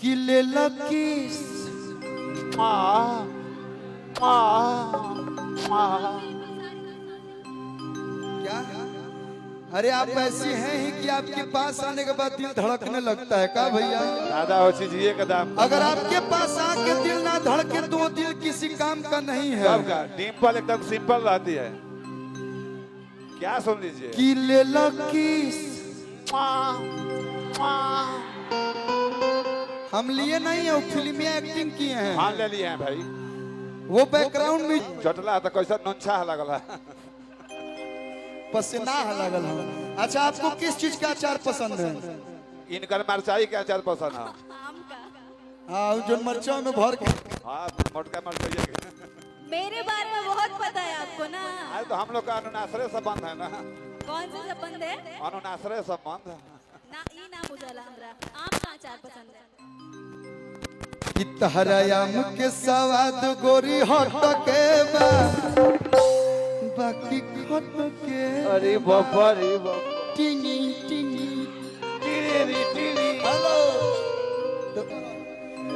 किले लकीस क्या? अरे आप ऐसी हैं ही कि आपके पास आने के बाद दिल धड़कने लगता है का भैया? दादा हो चीजिए कदम। अगर आपके पास आके दिल ना धड़के तो दिल किसी काम का नहीं है। सबका डिम्पल एकदम सिंपल रहती है। क्या सुन लीजिए किले लकीस हम लिए नहीं है, वो फिल्म में एक्टिंग किए हैं। हाँ ले लिए हैं भाई। वो बैकग्राउंड में चटला तो कैसा नोंछा लगला पसीना लगल है। अच्छा आपको किस चीज का अचार पसंद है? इनकर मरचाई के अचार पसंद है। हाँ जो मिर्चों में भर के। हाँ मोटका मरचाई के। मेरे बारे में बहुत पता है आपको ना। अरे तो हम लोग का अनुनाश्रय संबंध है ना। कौन सा संबंध है? अनुनाश्रय संबंध ना ई ना बुझाला हमरा। आम का अचार पसंद है। कि तहरायाम के सवाद गोरी हट के बा बाकी खट के। अरे बाबा रे बाबा टिंगी टिंगी टीरी टीरी हेलो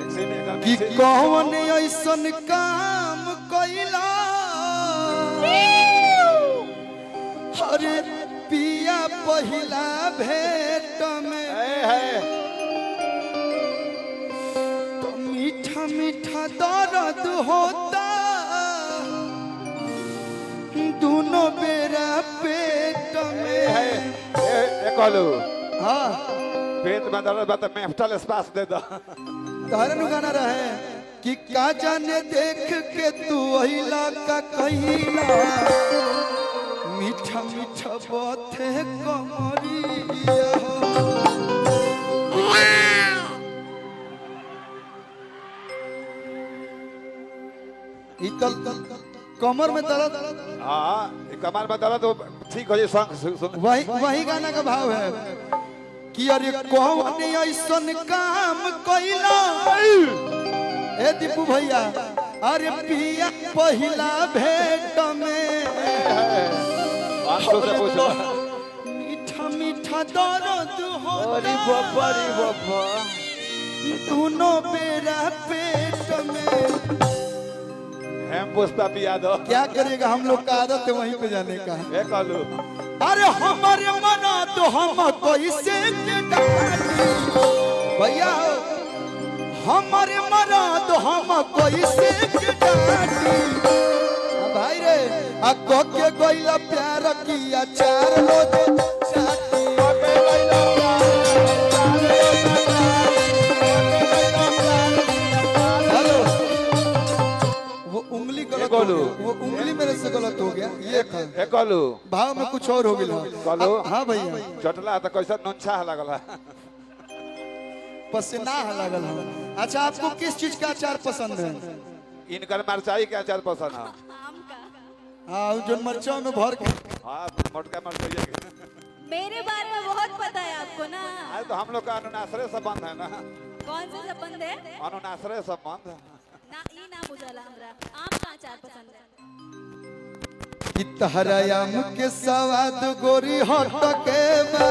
ऐसे में एकदम कि कौन ऐसन काम कइला अरे पिया पहिला भेट में तो मीठा मीठा दर्द होता दोनों बेरा पेट में। कहलू हाँ पेट में दर्द बा तो मेफ्टल स्पास दे दो। तहरन गाना रहे कि का जाने देख के तू अहिला का कहिला मीठा मीठा बाते कमरिया इतल कमर में दर्द। हाँ कमर में दर्द तो ठीक हो जाए। संग वही गाना का भाव है कि अरे कौन ऐसन काम कइला ए दीपू भैया अरे पिया पहिला भेट में से पूछो। मीठा मीठा दर्द अरे बाबा रे बाबा दोनों बेरा पेट में। हम पुष्पा पिया दो। क्या करेगा हम लोग का आदत है वहीं पे जाने का। ये कहलू अरे हमारे मना तो हम कैसे भैया हमारे मना तो हम कैसे भाई रे अको के गोइला प्यार किया चार रोज चाटी हेलो वो उंगली गलत हो गया। वो उंगली मेरे से गलत हो गया। ये कहलू भाव में कुछ और हो गया। कहलू हाँ भैया चटला तो कैसा नोंछा लगला पसीना लगल है। अच्छा आपको किस चीज का अचार पसंद है? इनकर मरचाई के अचार पसंद है। आम का। हाँ जो मिर्चों में भर के। हाँ मोटका मरचाई के। मेरे बारे में बहुत पता है आपको ना। अरे तो हम लोग का अनुनाश्रय संबंध है ना। कौन सा संबंध है? अनुनाश्रय संबंध ना ई ना बुझाला हमरा। आम का अचार पसंद है। कि तहरायाम के सवाद गोरी हट के बा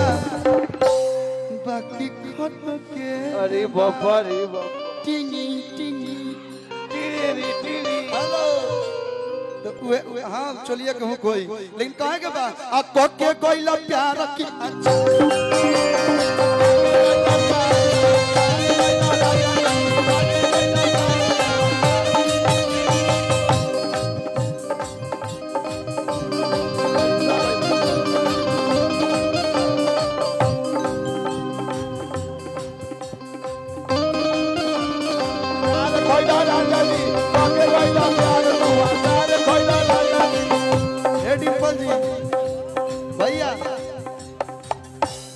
बाकी खट के। अरे बाबा रे बाबा टिंगी टिंगी टीरी टीरी हेलो तो वे हाँ चलिए कहूँ कोई लेकिन कहे के बा आ के कोइला प्यार की डिम्पल जी भैया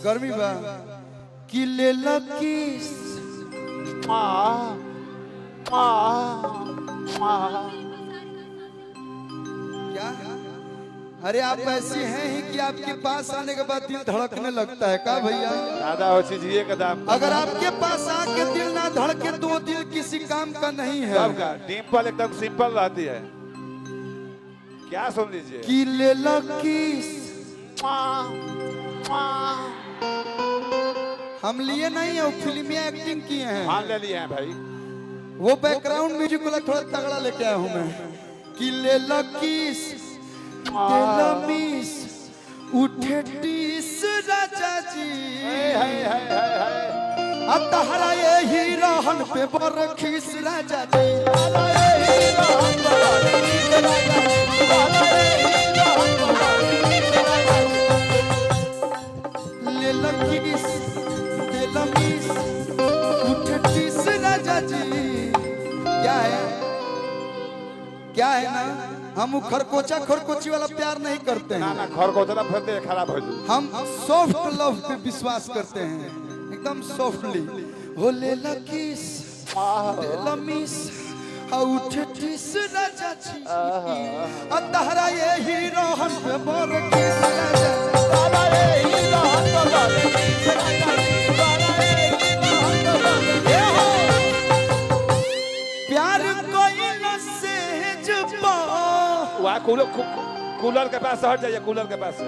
गर्मी बा कि ले लकीस क्या? अरे आप ऐसी हैं ही कि आपके पास आने के बाद दिल धड़कने लगता है का भैया? दादा हो चीजिए कदम। अगर आपके पास आके दिल ना धड़के तो दिल किसी काम का नहीं है। सबका डिम्पल एकदम सिंपल रहती है। क्या सुन लीजिए? कि ले लो किस। हम लिए नहीं है, फिल्म में एक्टिंग किए हैं। हाँ ले लिए हैं भाई। वो बैकग्राउंड म्यूजिक वाला थोड़ा तगड़ा लेके आया हूं मैं। कि ले लो किस दे लो मिस उठे टीस राजा जी। अब तहरा यही रहन पे बरखीस राजा जी। ले लो किस दे लो मिस उठे टीस राजा जी। क्या है ना, हम खरकोचा खरकोची वाला प्यार नहीं करते ना हैं। ना घर को चला फिर खराब हो जाए। हम सॉफ्ट लव पे विश्वास करते हैं, एकदम सॉफ्टली। हो ले ला किस दे ला मिस उठे टीस राजा जी। तहरा यही रहन पे बरखीस राजा जी। प्यार कोई न सेज पा। वहाँ कूलर के पास से हट जाइए, कूलर के पास से।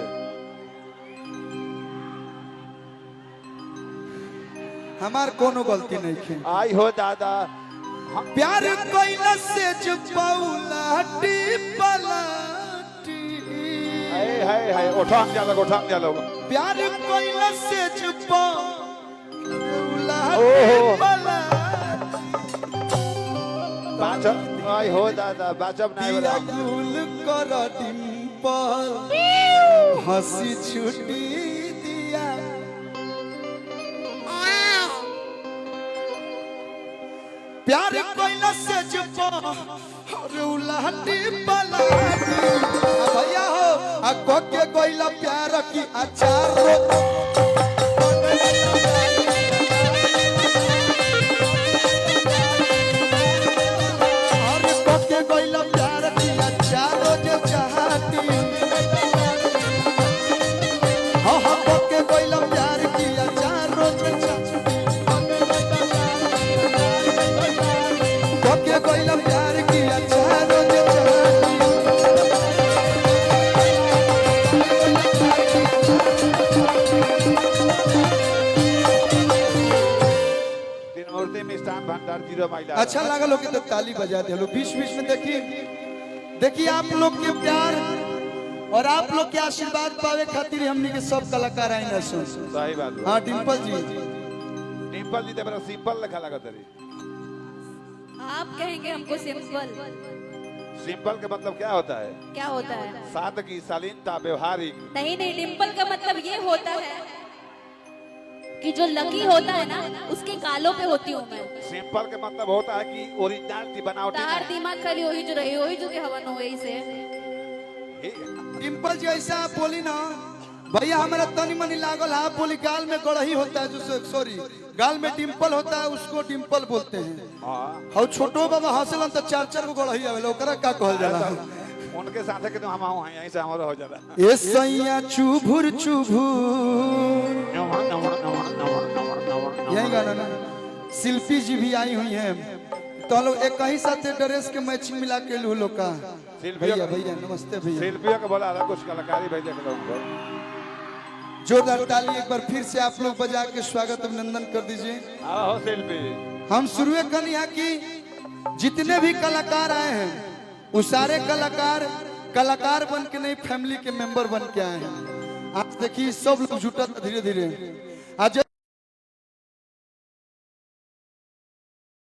हमार कोनो गलती नहीं है। आई हो दादा। प्यार कोई न सेज पौलाटी पलाटी। हाय उठाम जा लोग, उठाम जा लोग। प्यार कोई न सेज पौलाटी पलाटी। बाजब आई हो दादा, बाजब नहीं दिया बड़ा। गुल कर डिंपल हंसी छुट्टी दिया। प्यार कोइला से जपा अरे उलाटी पलाटी। भैया हो आ को के कोइला प्यार की अचार। अच्छा लगा लोग तो ताली बजा दे लो बीच बीच में। देखिए आप लोग के प्यार और आप लोग के आशीर्वाद पावे खातिर हमनी के सब कलाकार आई ना सुन। सही बात। हाँ डिम्पल जी, डिम्पल जी तो बड़ा सिंपल लिखा लगा तेरी। आप कहेंगे हमको सिंपल। सिंपल का मतलब क्या होता है? क्या होता है? सादगी, शालीनता, व्यवहारिक। नहीं नहीं, डिम्पल का मतलब ये होता है कि जो लकी होता है ना उसके गालों पे होती हूँ मैं। सिंपल का मतलब होता है कि ओरिजिनलिटी, बनावटी तार नहीं। दिमाग खाली वही जो रही वही जो के हवन हो गई से। डिम्पल जी ऐसा आप बोली ना भैया, हमारा तनी मनी लागल। आप बोली गाल में गड़ही होता है, जो सॉरी गाल में डिम्पल होता है उसको डिम्पल बोलते हैं। हाँ छोटो बाबा हंसलन तो चार चार को गड़ही आवेला, ओकरा का कहल जाला? उनके साथ के तो हम आऊं यहीं से हमारा हो जाला। ए सैया चुभुर चुभुर, यही गाना ना। शिल्पी जी भी आई हुई हैं, तो लोग एक ही साथ ड्रेस के मैचिंग मिला के लू लोग का। भैया भैया नमस्ते भैया। शिल्पियों को बोला कुछ कलाकारी भेजे के लोगों। जोरदार ताली एक बार फिर से आप लोग बजा के स्वागत अभिनंदन कर दीजिए। आओ शिल्पी। हम शुरू करनी है कि जितने भी कलाकार आए हैं वो सारे कलाकार बन के नहीं, फैमिली के मेंबर बन के आए हैं। आप देखिए सब लोग जुटा धीरे धीरे। आज